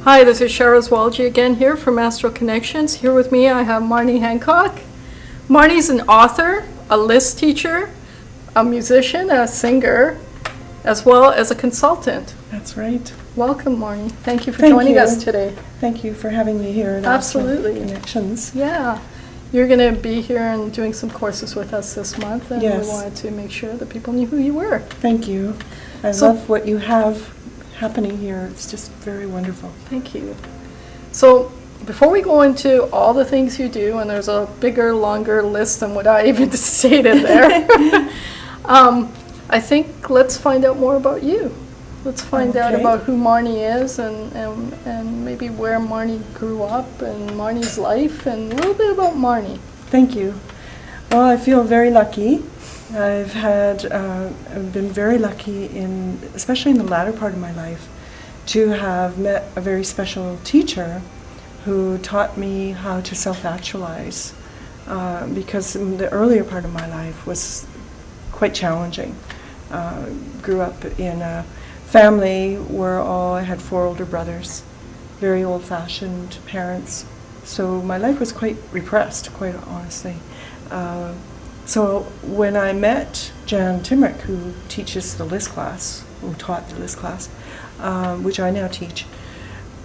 Hi, this is Cheryl Zwalji again here from Astral Connections. Here with me I have Marnie Hancock. Marnie's an author, a list teacher, a musician, a singer, as well as a consultant. That's right. Welcome, Marnie. Thank you for joining us today. Thank you for having me here at Absolutely. Astral Connections. Yeah. You're going to be here and doing some courses with us this month, and Yes. we wanted to make sure that people knew who you were. Thank you. I love what you have happening here. It's just very wonderful. Thank you. So before we go into all the things you do, and there's a bigger, longer list than what I even stated there, I think let's find out more about you. Let's find out about who Marnie is and maybe where Marnie grew up and Marnie's life and a little bit about Marnie. Thank you. Well, I feel very lucky. I've been very lucky especially in the latter part of my life, to have met a very special teacher who taught me how to self-actualize, because the earlier part of my life was quite challenging. Grew up in a family where I had 4 older brothers, very old-fashioned parents, so my life was quite repressed, quite honestly. So when I met Jan Timrick, who teaches the list class, who taught the list class, which I now teach,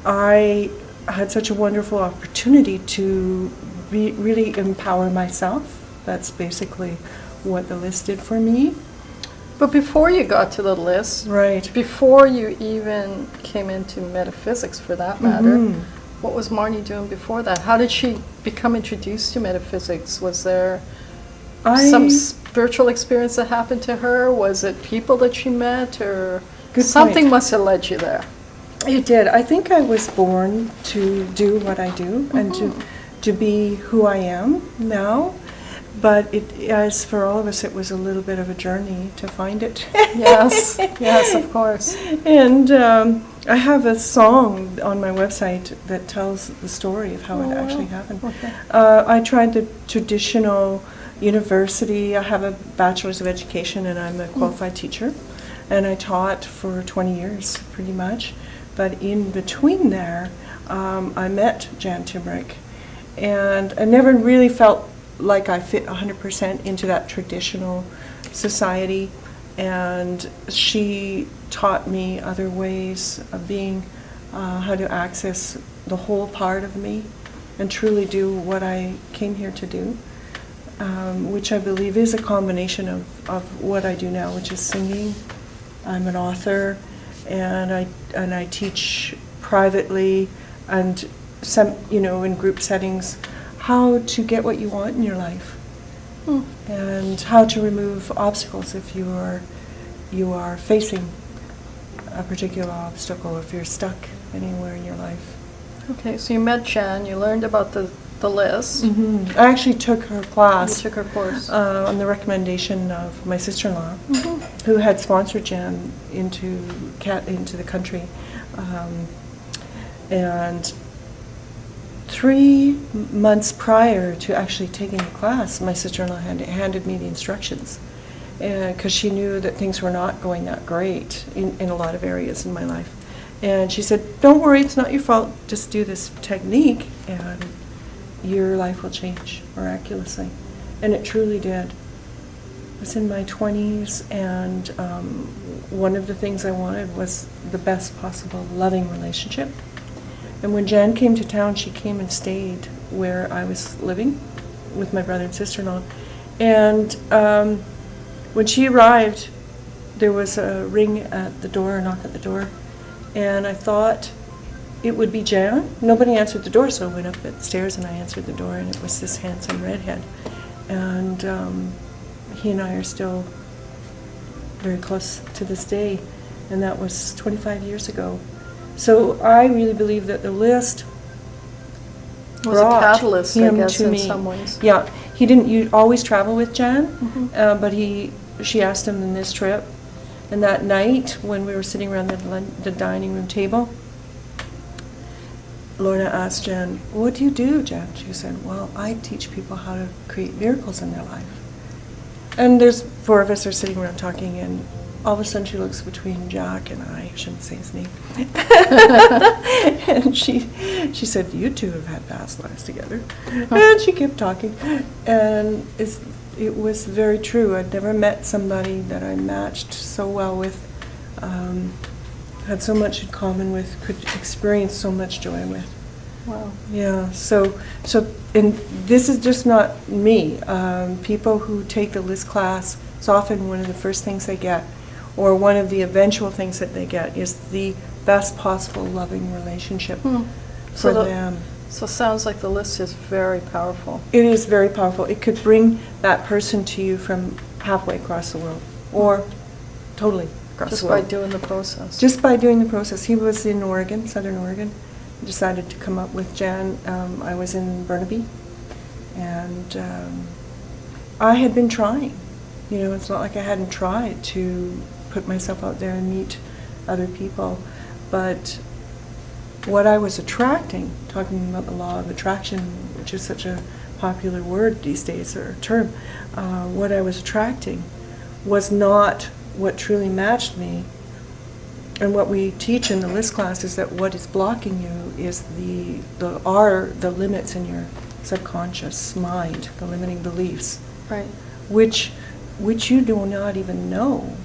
I had such a wonderful opportunity to really empower myself. That's basically what the list did for me. But before you got to the list, Right. before you even came into metaphysics for that matter, Mhm. what was Marnie doing before that? How did she become introduced to metaphysics? Was there some spiritual experience that happened to her? Was it people that she met, or Good something point. must have led you there? It did. I think I was born to do what I do and to be who I am now. But as for all of us, it was a little bit of a journey to find it. Yes, yes, of course. And I have a song on my website that tells the story of how it actually happened. Okay. I tried the traditional university. I have a bachelor's of education and I'm a qualified teacher. And I taught for 20 years, pretty much. But in between there, I met Jan Timrick. And I never really felt like I fit 100% into that traditional society. And she taught me other ways of being, how to access the whole part of me and truly do what I came here to do, which I believe is a combination of what I do now, which is singing. I'm an author, and I teach privately and some, in group settings, how to get what you want in your life, and how to remove obstacles if you are facing a particular obstacle, if you're stuck anywhere in your life. Okay, so you met Jan, you learned about the list. I actually took her class. You took her course. On the recommendation of my sister-in-law, who had sponsored Jan into the country, and 3 months prior to actually taking the class, my sister-in-law handed me the instructions, because she knew that things were not going that great in a lot of areas in my life. And she said, "Don't worry, it's not your fault. Just do this technique, and your life will change miraculously." And it truly did. I was in my 20s, and one of the things I wanted was the best possible loving relationship. And when Jan came to town, she came and stayed where I was living with my brother and sister-in-law. And when she arrived, there was a ring at the door, a knock at the door. And I thought it would be Jan. Nobody answered the door, so I went up the stairs and I answered the door, and it was this handsome redhead. And he and I are still very close to this day, and that was 25 years ago. So I really believe that the list Was a catalyst, I guess, in some ways. Yeah, he didn't always travel with Jan, but she asked him in this trip. And that night, when we were sitting around the dining room table, Lorna asked Jan, "What do you do, Jan?" She said, "Well, I teach people how to create miracles in their life." And there's 4 of us are sitting around talking, and all of a sudden she looks between Jack and I shouldn't say his name. And she said, "You two have had past lives together." And she kept talking. And it was very true. I'd never met somebody that I matched so well with, had so much in common with, could experience so much joy with. Wow. Yeah, so, and this is just not me. People who take the LIST class, it's often one of the first things they get, or one of the eventual things that they get, is the best possible loving relationship for them. So it sounds like the list is very powerful. It is very powerful. It could bring that person to you from halfway across the world, or totally across Just the by world. doing the process. Just by doing the process. He was in Oregon, Southern Oregon. Decided to come up with Jan. I was in Burnaby, and I had been trying. You know, it's not like I hadn't tried to put myself out there and meet other people, but what I was attracting, talking about the law of attraction, which is such a popular word these days, or term, what I was attracting was not what truly matched me. And what we teach in the LIST class is that what is blocking you is the limits in your subconscious mind, the limiting beliefs, Right. which you do not even know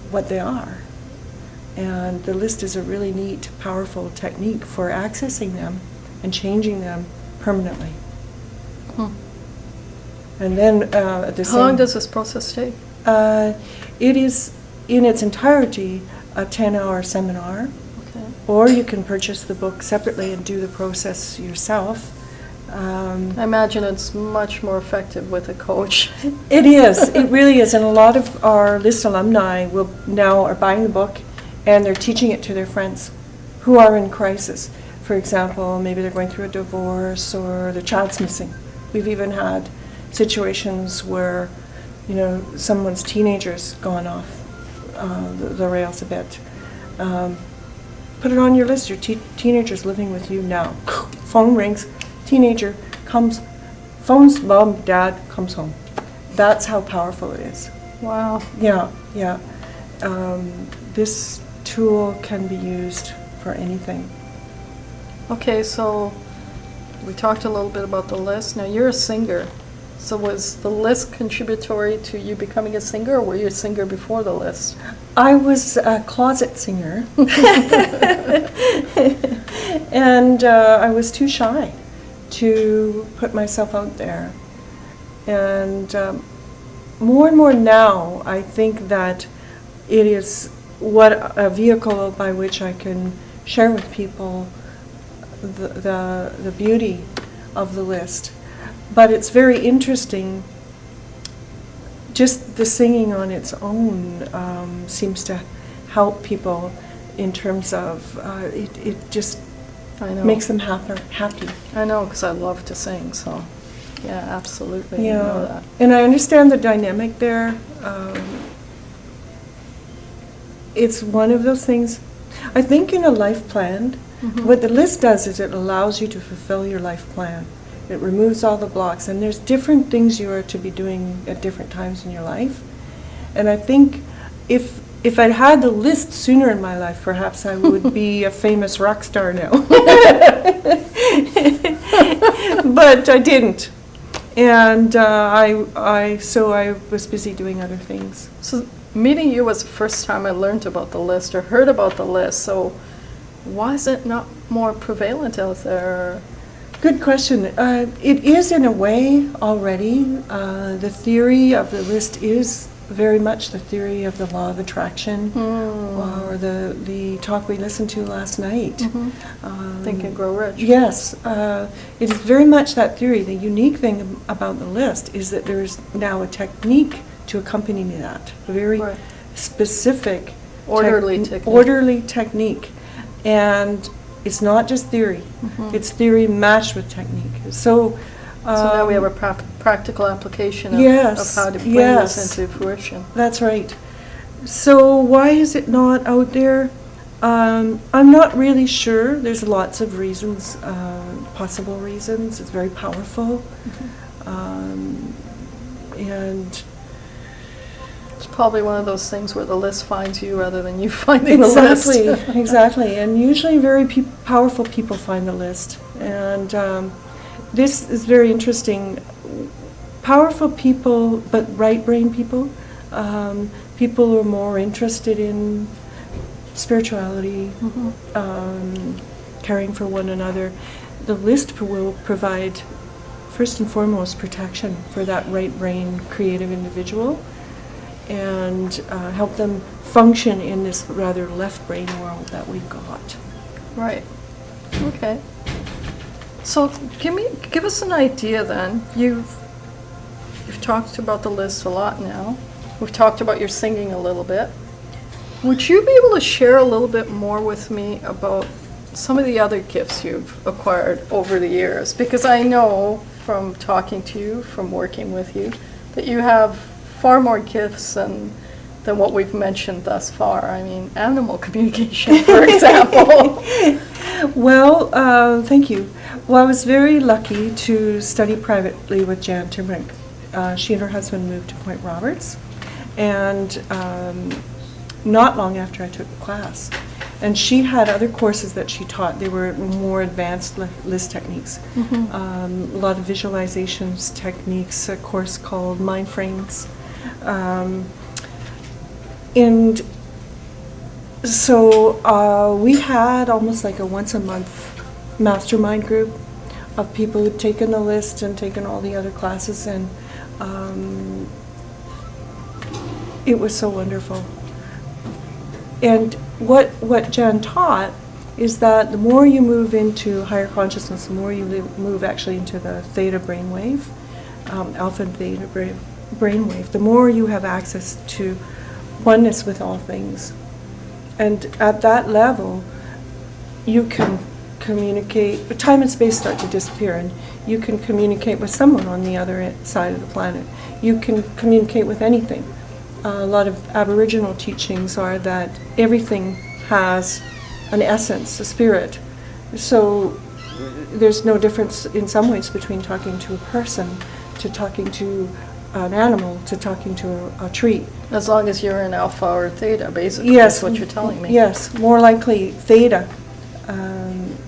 what they are. And the LIST is a really neat, powerful technique for accessing them and changing them permanently. And then at the How same... long does this process take? It is, in its entirety, a 10-hour seminar. Okay. Or you can purchase the book separately and do the process yourself. I imagine it's much more effective with a coach. It is. It really is. And a lot of our LIST alumni are buying the book, and they're teaching it to their friends who are in crisis. For example, maybe they're going through a divorce or their child's missing. We've even had situations where, you know, someone's teenager's gone off the rails a bit. Put it on your list. Your teenager's living with you now. Phone rings. Teenager comes. Phone's mom, dad comes home. That's how powerful it is. Wow. Yeah, yeah. This tool can be used for anything. Okay, so we talked a little bit about the list. Now you're a singer. So was the list contributory to you becoming a singer, or were you a singer before the list? I was a closet singer. And I was too shy to put myself out there. And more now, I think that it is a vehicle by which I can share with people the beauty of the list. But it's very interesting. Just the singing on its own seems to help people in terms of it just I know. makes them happy. I know, because I love to sing, so yeah, absolutely. I know Yeah, that. and I understand the dynamic there. It's one of those things. I think in a life plan, what the list does is it allows you to fulfill your life plan. It removes all the blocks, and there's different things you are to be doing at different times in your life. And I think if I'd had the list sooner in my life, perhaps I would be a famous rock star now. But I didn't. And so I was busy doing other things. So meeting you was the first time I learned about the list or heard about the list. So why is it not more prevalent out there? Good question. It is in a way already. The theory of the list is very much the theory of the law of attraction, or the talk we listened to last night. Think and Grow Rich. Yes, it is very much that theory. The unique thing about the list is that there is now a technique to accompany that, a very Right. specific, Orderly technique. And it's not just theory. It's theory matched with technique. So now we have a practical application of how to bring this into fruition. That's right. So why is it not out there? I'm not really sure. There's lots of reasons, possible reasons. It's very powerful. And It's probably one of those things where the list finds you rather than you finding the list. Exactly, exactly. And usually very powerful people find the list. And this is very interesting. Powerful people, but right brain people, people who are more interested in spirituality, caring for one another. The list will provide, first and foremost, protection for that right brain creative individual and help them function in this rather left brain world that we've got. Right. Okay. So give us an idea then. You've talked about the list a lot now. We've talked about your singing a little bit. Would you be able to share a little bit more with me about some of the other gifts you've acquired over the years? Because I know from talking to you, from working with you, that you have far more gifts than what we've mentioned thus far. I mean, animal communication, for example. Well, thank you. Well, I was very lucky to study privately with Jan Timbrink. She and her husband moved to Point Roberts, and not long after I took the class. And she had other courses that she taught. They were more advanced list techniques. A lot of visualizations techniques, a course called Mind Frames. And so we had almost like a once a month mastermind group of people who'd taken the list and taken all the other classes, and it was so wonderful. And what Jan taught is that the more you move into higher consciousness, the more you move actually into the theta brainwave, alpha and theta brainwave, the more you have access to oneness with all things. And at that level, you can communicate, time and space start to disappear, and you can communicate with someone on the other side of the planet. You can communicate with anything. A lot of Aboriginal teachings are that everything has an essence, a spirit. So there's no difference in some ways between talking to a person, to talking to an animal, to talking to a tree. As long as you're in alpha or theta, basically, Yes, is what you're telling me. Yes, more likely theta.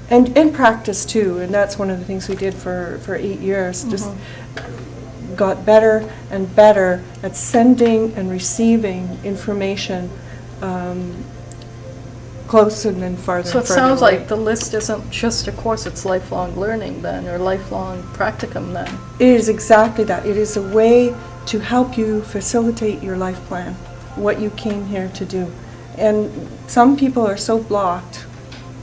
And practice too, and that's one of the things we did for 8 years. Just got better and better at sending and receiving information closer and farther. So it and further sounds away. like the list isn't just a course, it's lifelong learning then, or lifelong practicum then. It is exactly that. It is a way to help you facilitate your life plan, what you came here to do. And some people are so blocked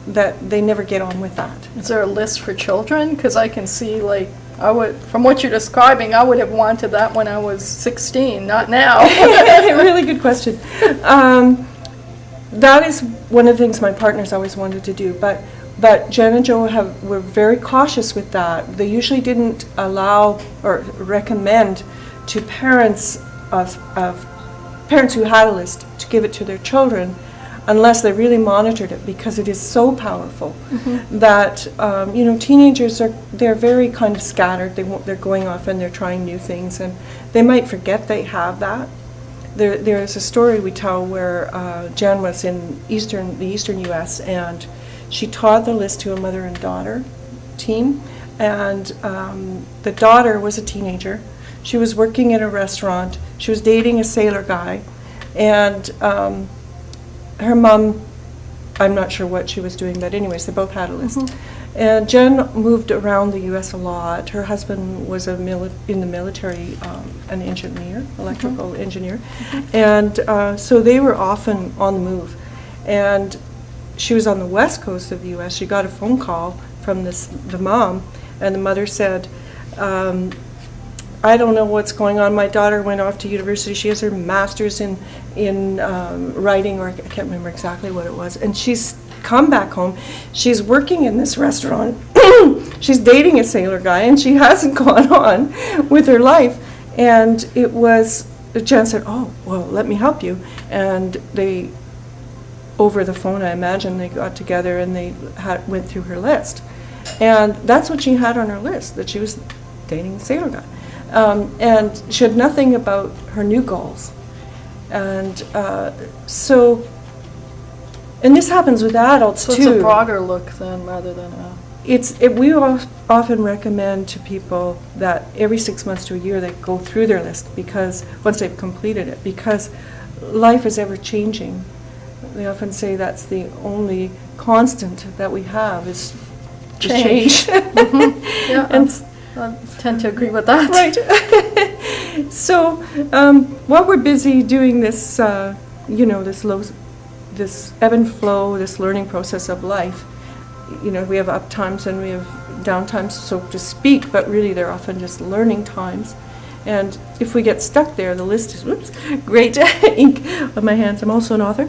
that they never get on with that. Is there a list for children? Because I can see, like, from what you're describing, I would have wanted that when I was 16, not now. Really good question. That is one of the things my partners always wanted to do, but Jen and Joe were very cautious with that. They usually didn't allow or recommend to parents of parents who had a list to give it to their children unless they really monitored it, because it is so powerful that teenagers they're very kind of scattered. They're going off and they're trying new things, and they might forget they have that. There is a story we tell where Jen was in the eastern U.S. and she taught the list to a mother and daughter team, and the daughter was a teenager. She was working in a restaurant. She was dating a sailor guy, and her mom, I'm not sure what she was doing, but anyways, they both had a list. And Jen moved around the U.S. a lot. Her husband was in the military, an engineer, electrical engineer. And so they were often on the move. And she was on the west coast of the U.S. She got a phone call from the mom, and the mother said, I don't know what's going on. My daughter went off to university. She has her master's in writing, or I can't remember exactly what it was. And she's come back home. She's working in this restaurant. She's dating a sailor guy, and she hasn't gone on with her life. And Jen said, oh, well, let me help you. And they, over the phone, I imagine, they got together and they went through her list. And that's what she had on her list, that she was dating a sailor guy. And she had nothing about her new goals. And and this happens with adults So too. it's a broader look then, rather than a... We often recommend to people that every 6 months to a year they go through their list, because once they've completed it, because life is ever changing. They often say that's the only constant that we have is change. Yeah, And I tend to agree with that. right. So while we're busy doing this, this ebb and flow, this learning process of life, we have up times and we have down times, so to speak, but really they're often just learning times. And if we get stuck there, the list is, great ink on my hands. I'm also an author.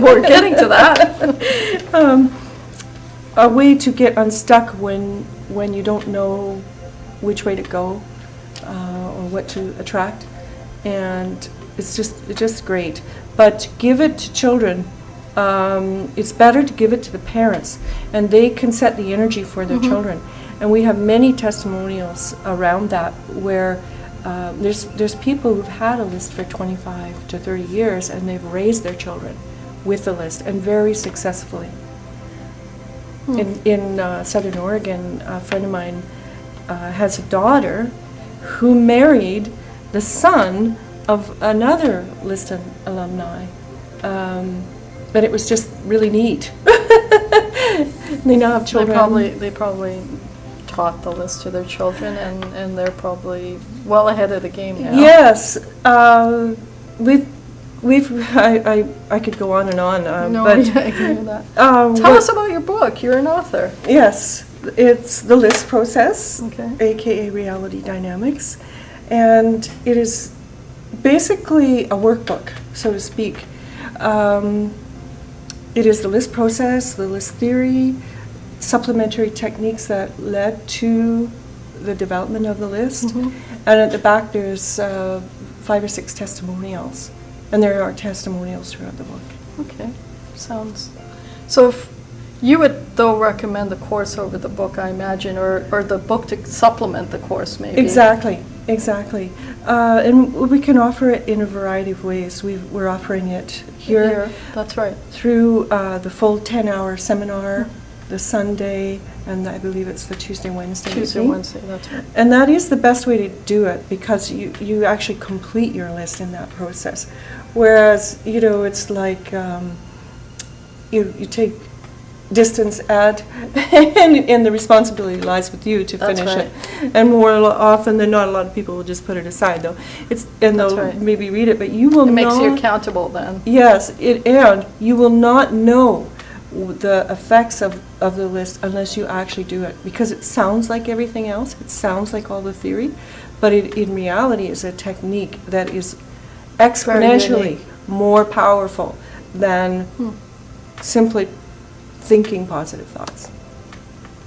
We're getting to that. A way to get unstuck when you don't know which way to go or what to attract. And it's just great. But give it to children. It's better to give it to the parents, and they can set the energy for their children. And we have many testimonials around that, where there's people who've had a list for 25 to 30 years, and they've raised their children with the list, and very successfully. In Southern Oregon, a friend of mine has a daughter who married the son of another Liston alumni. But it was just really neat. They now have children. They probably taught the list to their children, and they're probably well ahead of the game now. Yes, I could go on and on. No, but yeah, I can hear that. Tell us about your book. You're an author. Yes, it's The List Process, Okay. aka Reality Dynamics, and it is basically a workbook, so to speak. It is the list process, the list theory, supplementary techniques that led to the development of the list. And at the back there's 5 or 6 testimonials. And there are testimonials throughout the book. Okay, sounds... So if you would, though, recommend the course over the book, I imagine, or the book to supplement the course, maybe? Exactly. And we can offer it in a variety of ways. We're offering it here. That's right. Through the full 10-hour seminar, the Sunday, and I believe it's the Tuesday, Wednesday. Wednesday, that's right. And that is the best way to do it, because you actually complete your list in that process. Whereas, it's like you take distance add, and the responsibility lies with you to finish it. And more often than not, a lot of people will just put it aside, though. They'll maybe read it, but you will not. It makes you accountable then. Yes, and you will not know the effects of the list unless you actually do it, because it sounds like everything else. It sounds like all the theory, but it in reality is a technique that is exponentially more powerful than simply thinking positive thoughts.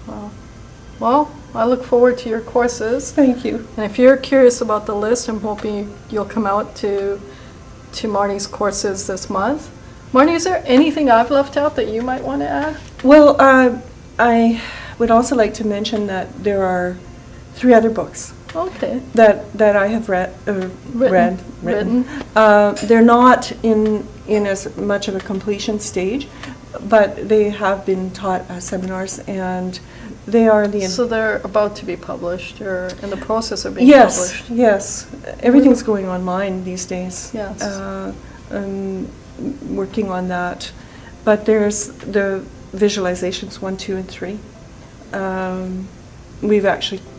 Wow. Well, I look forward to your courses. Thank you. And if you're curious about the list, I'm hoping you'll come out to Marnie's courses this month. Marnie, is there anything I've left out that you might want to add? Well, I would also like to mention that there are 3 other books. Okay. That I have written. They're not in as much of a completion stage, but they have been taught as seminars, and they are So they're about to be published, or in the process of being published? Yes. Everything's going online these days. Yes. I'm working on that. But there's the visualizations 1, 2, and 3.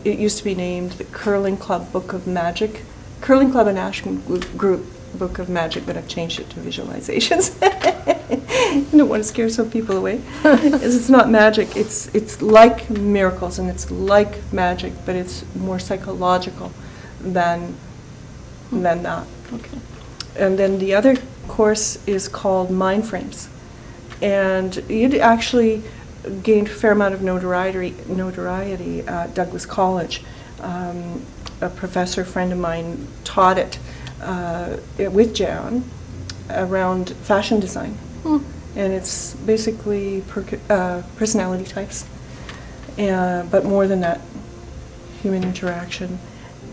It used to be named the Curling Club Book of Magic. Curling Club and Ashman Group Book of Magic, but I've changed it to visualizations. I don't want to scare some people away. It's not magic. It's like miracles, and it's like magic, but it's more psychological than that. Okay. And then the other course is called Mind Frames, and it actually gained a fair amount of notoriety at Douglas College. A professor friend of mine taught it with Jan around fashion design. And it's basically personality types, but more than that, human interaction.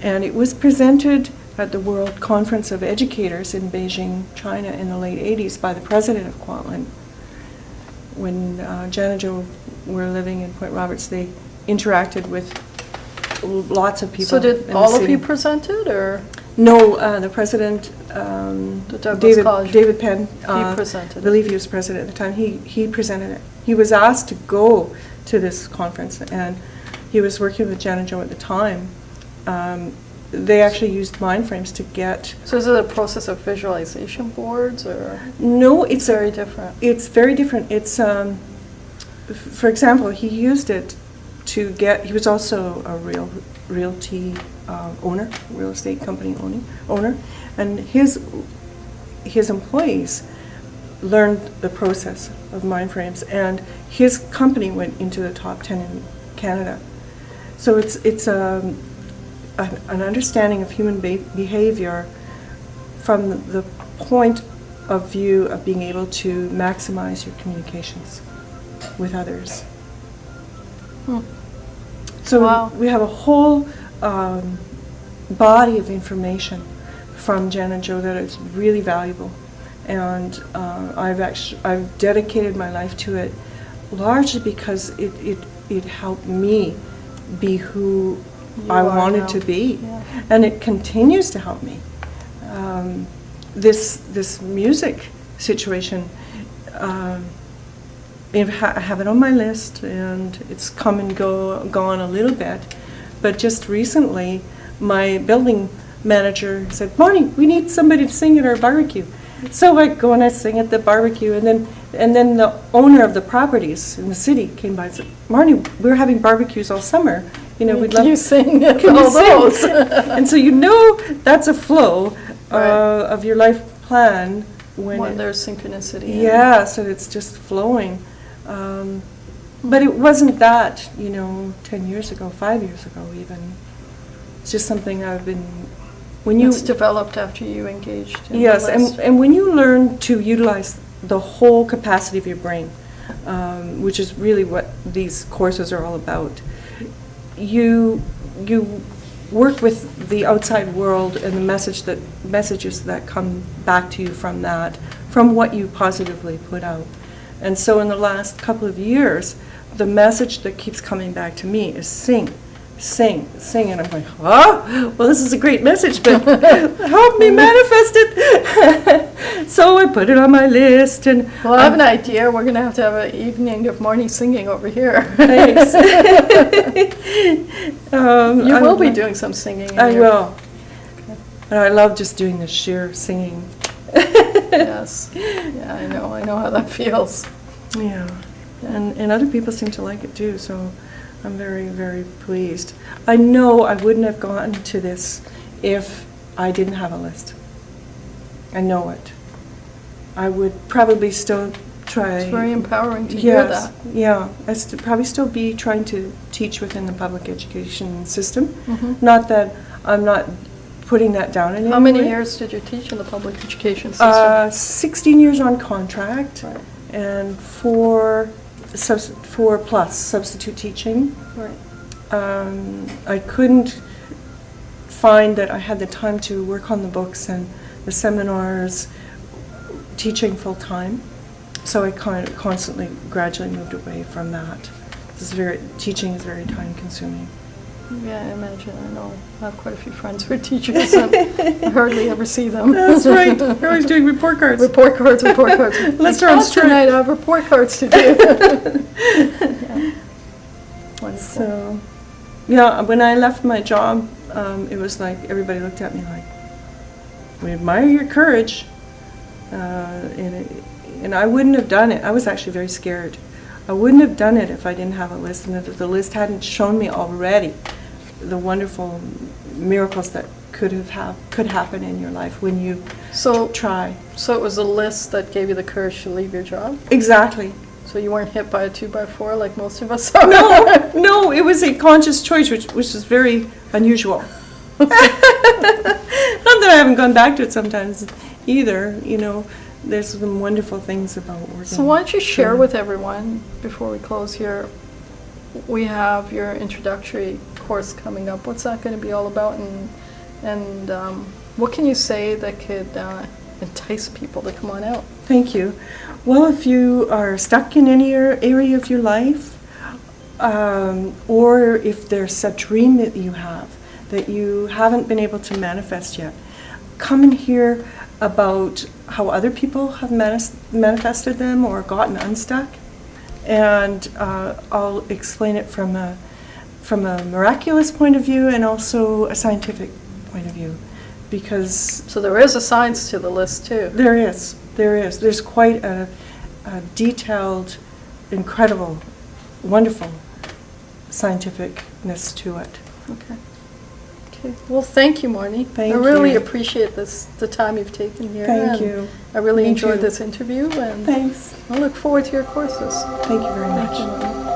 And it was presented at the World Conference of Educators in Beijing, China in the late 80s by the president of Kwantlen. When Jan and Joe were living in Point Roberts, they interacted with lots of people. So did in all the of city. you present it, or No, the president, the Douglas College? David Penn, He presented I it. believe he was president at the time, he presented it. He was asked to go to this conference, and he was working with Jan and Joe at the time. They actually used mind frames to get... So is it a process of visualization boards, or No, it's very different? It's very different. It's, for example, he used it to get... He was also a realty owner, real estate company owner, and his employees learned the process of mind frames, and his company went into the top 10 in Canada. So it's an understanding of human behavior from the point of view of being able to maximize your communications with others. So Wow. we have a whole body of information from Jan and Joe that is really valuable, and I've dedicated my life to it largely because it helped me be who You I are wanted now. to be, Yeah. and it continues to help me. This music situation, I have it on my list, and it's come and gone a little bit, but just recently my building manager said, "Marnie, we need somebody to sing at our barbecue." So I go and I sing at the barbecue, and then the owner of the properties in the city came by and said, "Marnie, we're having barbecues all summer. You know, we'd love you sing at Can you all those. sing?" And so you know that's a flow Right. of your life plan When there's synchronicity. yeah, so it's just flowing. But it wasn't that, 10 years ago, 5 years ago even. It's just something I've been, when you... It's developed after you engaged in Yes, the list. and when you learn to utilize the whole capacity of your brain, which is really what these courses are all about, you work with the outside world and the messages that come back to you from that, from what you positively put out. And so in the last couple of years, the message that keeps coming back to me is sing, sing, sing. And I'm going, oh, well, this is a great message, but help me manifest it. So I put it on my list. And Well, I have an idea. We're going to have an evening of Marnie singing over here. Thanks. You will be doing some singing. in I your- will. And I love just doing the sheer singing. Yes. Yeah, I know how that feels. Yeah. And other people seem to like it too, so I'm very, very pleased. I know I wouldn't have gone to this if I didn't have a list. I know it. I would probably still try. It's very empowering to hear Yes, that. yeah. I'd probably still be trying to teach within the public education system. Mhm. Not that I'm not putting that down in any How many way. years did you teach in the public education system? 16 years on contract, Right. and four plus substitute teaching. Right. I couldn't find that I had the time to work on the books and the seminars, teaching full time. So I kind of constantly, gradually moved away from that. Teaching is very time consuming. Yeah, I imagine. I know. I have quite a few friends who are teachers, and I hardly ever see them. That's right. You're always doing report cards. Report cards, report cards. Let's In run class straight. tonight, I have report cards to do. Yeah. Wonderful. So, yeah, when I left my job, it was like everybody looked at me like, we admire your courage. And I wouldn't have done it. I was actually very scared. I wouldn't have done it if I didn't have a list, and if the list hadn't shown me already the wonderful miracles that could happen in your life when you try. So it was a list that gave you the courage to leave your job? Exactly. So you weren't hit by a 2x4 like most of us are? No, it was a conscious choice, which is very unusual. Not that I haven't gone back to it sometimes either, There's some wonderful things about working. So why don't you share with everyone, before we close here, we have your introductory course coming up. What's that going to be all about, and what can you say that could entice people to come on out? Thank you. Well, if you are stuck in any area of your life, or if there's a dream that you have that you haven't been able to manifest yet, come and hear about how other people have manifested them or gotten unstuck. And I'll explain it from a miraculous point of view and also a scientific point of view, because So there is a science to the list too. there is. There's quite a detailed, incredible, wonderful scientificness to it. Okay. Okay. Well, thank you, Marnie. Thank I really you. appreciate the time you've taken here. Thank and you. I really Thank enjoyed you. this interview, and Thanks. I look forward to your courses. Thank you very Thank much. you, Marnie.